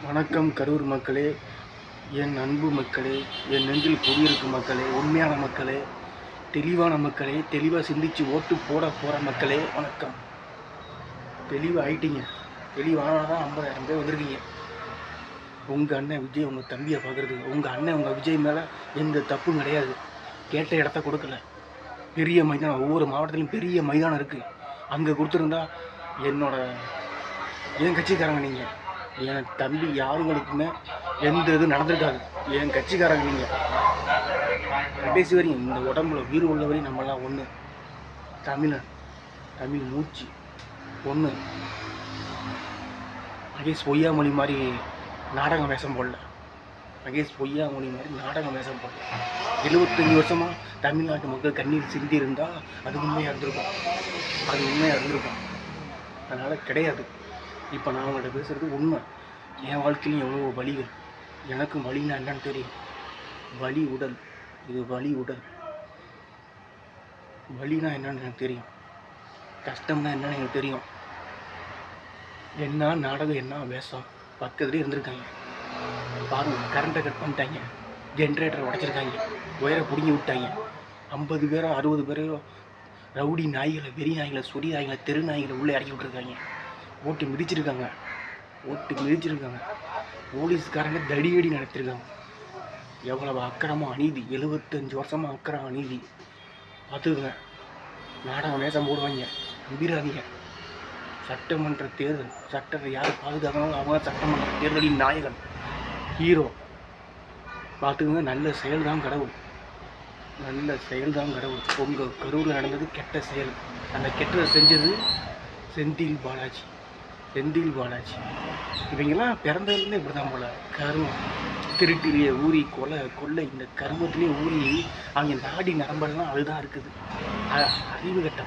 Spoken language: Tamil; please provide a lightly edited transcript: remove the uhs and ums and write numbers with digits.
வணக்கம் கரூர் மக்களே, என் அன்பு மக்களே, என் நெஞ்சில் குடியிருக்கும் மக்களே, உண்மையான மக்களே, தெளிவான மக்களே, தெளிவாக சிந்திச்சு ஓட்டு போட போகிற மக்களே, வணக்கம். தெளிவாக ஆயிட்டீங்க. தெளிவானால் தான் 50,000 பேர் வந்திருக்கீங்க. உங்கள் அண்ணன் விஜய் உங்கள் தம்பியை பார்க்குறது, உங்கள் அண்ணன் உங்கள் விஜய் மேலே எந்த தப்பும் கிடையாது. கேட்ட இடத்த கொடுக்கல. பெரிய மைதானம், ஒவ்வொரு மாவட்டத்திலையும் பெரிய மைதானம் இருக்குது. அங்கே கொடுத்துருந்தா என் கட்சிக்காரங்க நீங்கள், என் தம்பி யாருங்களுக்குமே எந்த இதுவும் நடந்திருக்காது. என் கட்சிக்காரங்க நீங்கள் கடைசி வரையும் இந்த உடம்புல உயிர் உள்ள வரையும் நம்மளாம் ஒன்று. தமிழ் மூச்சு ஒன்று. மகேஷ் பொய்யாமொழி மாதிரி நாடகம் வேஷம் போடல. 75 வருஷமாக தமிழ்நாட்டு மக்கள் கண்ணீர் சிந்தி இருந்தால் அது உண்மையாக இருந்திருக்கும். அதனால் கிடையாது. இப்போ நான் அவங்கள்ட்ட பேசுகிறது உண்மை. என் வாழ்க்கையிலும் எவ்வளோ வலிகள். எனக்கும் வலின்னா என்னன்னு தெரியும். வலி உடல். இது வலி உடல். வலினா என்னன்னு எனக்கு தெரியும். கஷ்டம்னா என்னன்னு எனக்கு தெரியும். என்ன நாடகம், என்ன வேஷம். பக்கத்துலேயே இருந்திருக்காங்க. பாருங்கள், கரண்ட்டை கட் பண்ணிட்டாங்க, ஜென்ரேட்டரை உடச்சிருக்காங்க, ஒயரை பிடுங்கி விட்டாங்க. 50 பேரோ 60 பேரோ ரவுடி நாய்களை, வெறி நாய்களை, சொடி நாய்களை, தெரு நாய்களை உள்ளே இறக்கி விட்டுருக்காங்க. ஓட்டு மிதிச்சிருக்காங்க. போலீஸ்காரங்க தடியடி நடத்திருக்காங்க. எவ்வளவு அக்கிரமம், அநீதி. 75 வருஷமாக அக்கிரம், அநீதி. பார்த்துக்குங்க. நாடகம் நேசம் போடுவாங்க, நம்பிடாதீங்க. சட்டமன்ற தேர்தல், சட்டத்தை யார் பாதுகாக்கணும் அவங்க சட்டமன்ற தேர்தலின் நாயகன், ஹீரோ. பார்த்துக்குங்க. நல்ல செயல் தான் கடவுள். உங்கள் கரூரில் நடந்தது கெட்ட செயல். அந்த கெட்டதை செஞ்சது செந்தில் பாலாஜி. இவங்கெல்லாம் பிறந்ததுலேருந்து இப்படி தான் போல. கருவம் திருட்டிலேயே ஊறி கொள்ளை இந்த கருவத்திலே ஊறி அவங்க நாடி நரம்பெல்லாம் அதுதான் இருக்குது. அறிவு கட்ட